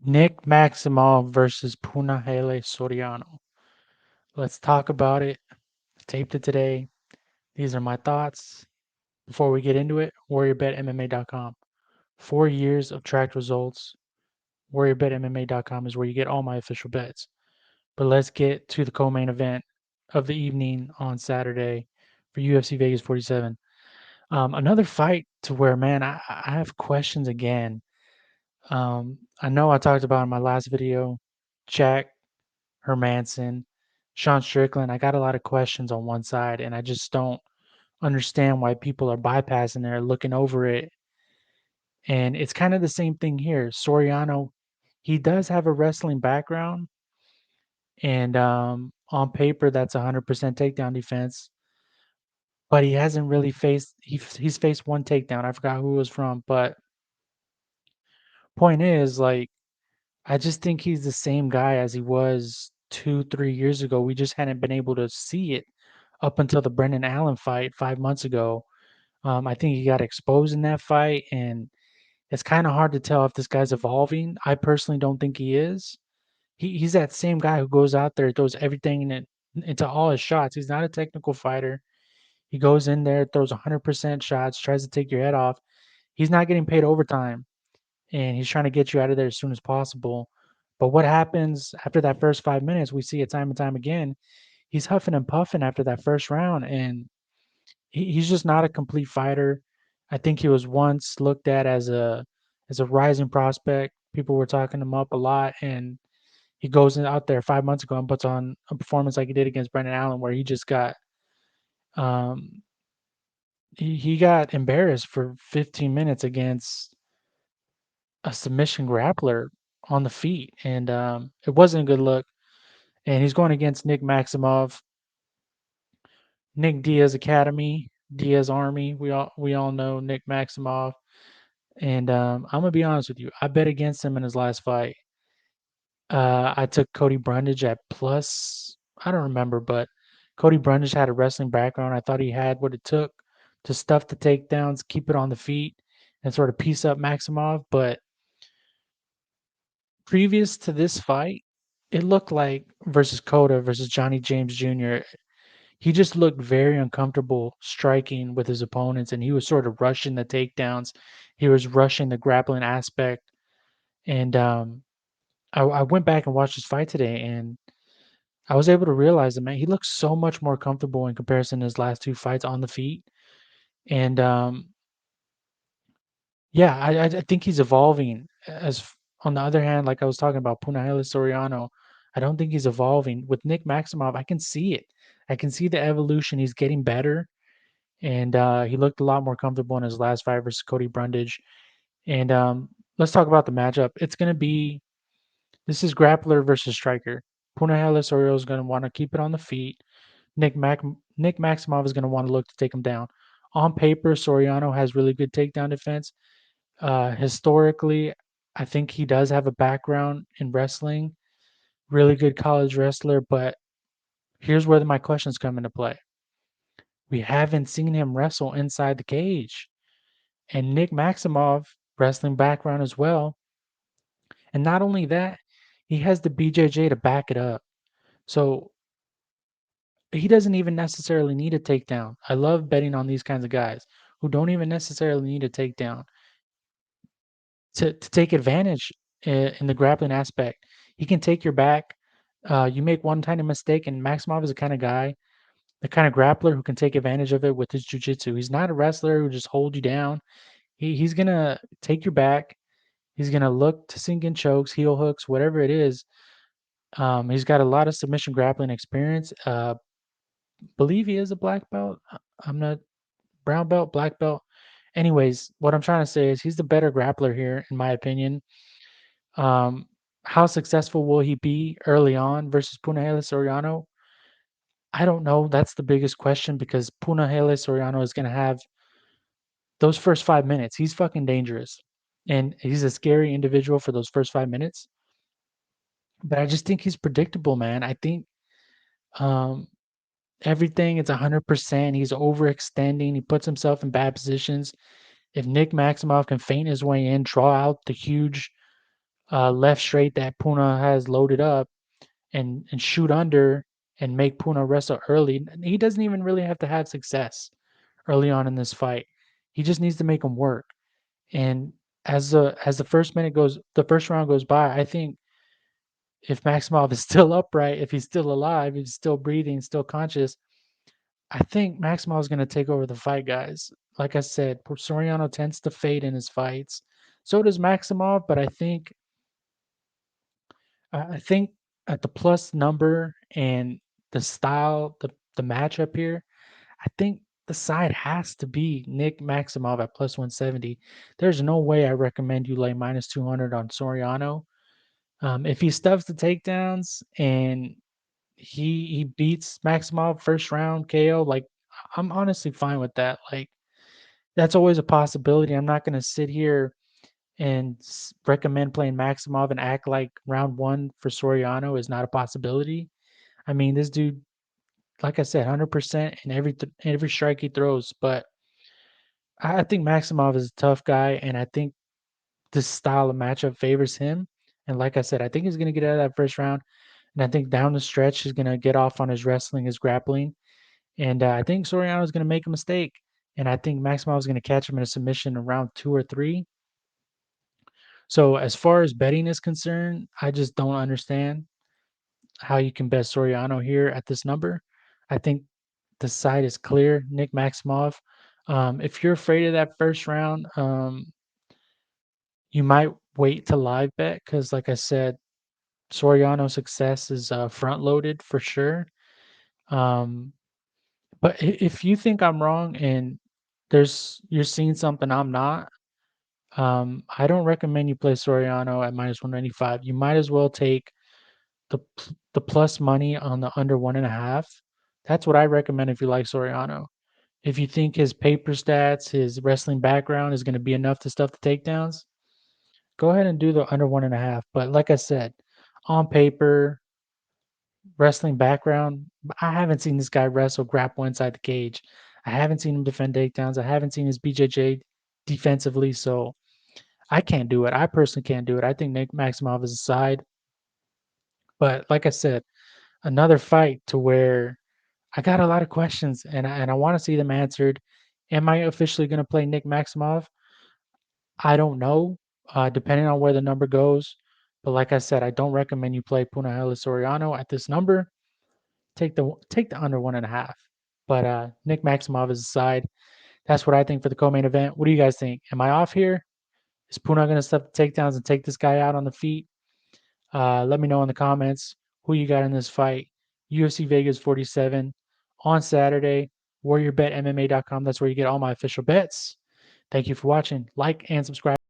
Nick Maximov versus Punahele Soriano. Let's talk about it. Taped it today. These are my thoughts. Before we get into it, WarriorBetMMA.com. 4 years of tracked results. WarriorBetMMA.com is where you get all my official bets. But let's get to the co-main event of the evening on Saturday for UFC Vegas 47. Another fight to where, man, I have questions again. I know I talked about in my last video, Jack Hermanson, Sean Strickland. I got a lot of questions on one side, and I just don't understand why people are bypassing there, looking over it. And it's kind of the same thing here. Soriano, he does have a wrestling background, and on paper, that's 100% takedown defense. But he hasn't really faced. He's faced one takedown. I forgot who it was from, but point is, like, I just think he's the same guy as he was 2, 3 years ago. We just hadn't been able to see it up until the Brendan Allen fight 5 months ago. I think he got exposed in that fight, and it's kind of hard to tell if this guy's evolving. I personally don't think he is. He's that same guy who goes out there, throws everything into all his shots. He's not a technical fighter. He goes in there, throws 100% shots, tries to take your head off. He's not getting paid overtime, and he's trying to get you out of there as soon as possible. But what happens after that first 5 minutes? We see it time and time again. He's huffing and puffing after that first round, and he's just not a complete fighter. I think he was once looked at as a rising prospect. People were talking him up a lot, and he goes out there 5 months ago and puts on a performance like he did against Brendan Allen, where he just got um, he got embarrassed for 15 minutes against a submission grappler on the feet, and it wasn't a good look. And he's going against Nick Maximov, Nick Diaz Academy, Diaz Army. We all know Nick Maximov. And I'm gonna be honest with you. I bet against him in his last fight. I took Cody Brundage at plus. I don't remember, but Cody Brundage had a wrestling background. I thought he had what it took to stuff the takedowns, keep it on the feet, and sort of piece up Maximov. But previous to this fight, it looked like versus Coda versus Johnny James Jr. He just looked very uncomfortable striking with his opponents, and he was sort of rushing the takedowns. He was rushing the grappling aspect, and I went back and watched his fight today, and I was able to realize that, man, he looks so much more comfortable in comparison to his last two fights on the feet. And yeah, I think he's evolving. On the other hand, like I was talking about Punahele Soriano, I don't think he's evolving. With Nick Maximov, I can see it. I can see the evolution. He's getting better, and he looked a lot more comfortable in his last fight versus Cody Brundage. And let's talk about the matchup. It's going to be This is grappler versus striker. Punahele Soriano is going to want to keep it on the feet. Nick Maximov is going to want to look to take him down. On paper, Soriano has really good takedown defense. Historically, I think he does have a background in wrestling, really good college wrestler. But here's where my questions come into play. We haven't seen him wrestle inside the cage. And Nick Maximov, wrestling background as well. And not only that, he has the BJJ to back it up. So he doesn't even necessarily need a takedown. I love betting on these kinds of guys who don't even necessarily need a takedown to take advantage in the grappling aspect. He can take your back. You make one tiny mistake, and Maximov is the kind of guy, the kind of grappler who can take advantage of it with his jujitsu. He's not a wrestler who just holds you down. He's gonna take your back. He's gonna look to sink in chokes, heel hooks, whatever it is. He's got a lot of submission grappling experience. Believe he is a black belt. I'm not brown belt, black belt. Anyways, what I'm trying to say is he's the better grappler here, in my opinion. Um, how successful will he be early on versus Punahele Soriano? I don't know. That's the biggest question because Punahele Soriano is going to have those first 5 minutes. He's fucking dangerous. And he's a scary individual for those first 5 minutes. But I just think he's predictable, man. I think um, everything is 100%. He's overextending. He puts himself in bad positions. If Nick Maximov can feint his way in, draw out the huge left straight that Puna has loaded up and shoot under and make Puna wrestle early. He doesn't even really have to have success early on in this fight. He just needs to make him work. And as the first minute goes, the first round goes by, I think if Maximov is still upright, if he's still alive, if he's still breathing, still conscious, I think Maximov is going to take over the fight, guys. Like I said, Soriano tends to fade in his fights. So does Maximov, but I think at the plus number and the style, the matchup here, I think the side has to be Nick Maximov at plus 170. There's no way I recommend you lay minus 200 on Soriano. If he stuffs the takedowns and he beats Maximov first round KO, like I'm honestly fine with that. Like that's always a possibility. I'm not going to sit here and recommend playing Maximov and act like round one for Soriano is not a possibility. I mean, this dude, like I said, 100% in every strike he throws. But I think Maximov is a tough guy, and I think this style of matchup favors him. And like I said, I think he's going to get out of that first round, and I think down the stretch he's going to get off on his wrestling, his grappling, and I think Soriano is going to make a mistake, and I think Maximov is going to catch him in a submission in round 2 or 3. So as far as betting is concerned, I just don't understand how you can bet Soriano here at this number. I think the side is clear. Nick Maximov. If you're afraid of that first round, you might wait to live bet because, like I said, Soriano's success is front loaded for sure. Um, but if you think I'm wrong and you're seeing something I'm not, I don't recommend you play Soriano at minus 195. You might as well take the plus money on the under 1.5. That's what I recommend if you like Soriano. If you think his paper stats, his wrestling background is going to be enough to stuff the takedowns, go ahead and do the under 1.5. But like I said, on paper, wrestling background, I haven't seen this guy wrestle grapple inside the cage. I haven't seen him defend takedowns. I haven't seen his BJJ defensively. So I can't do it. I personally can't do it. I think Nick Maximov is a side. But like I said, another fight to where I got a lot of questions and I want to see them answered. Am I officially going to play Nick Maximov? I don't know, depending on where the number goes. But like I said, I don't recommend you play Punahele Soriano at this number. Take the under 1.5. But Nick Maximov is aside. That's what I think for the co-main event. What do you guys think? Am I off here? Is Puna going to step the takedowns and take this guy out on the feet? Let me know in the comments who you got in this fight. UFC Vegas 47 on Saturday. WarriorBetMMA.com. That's where you get all my official bets. Thank you for watching. Like and subscribe.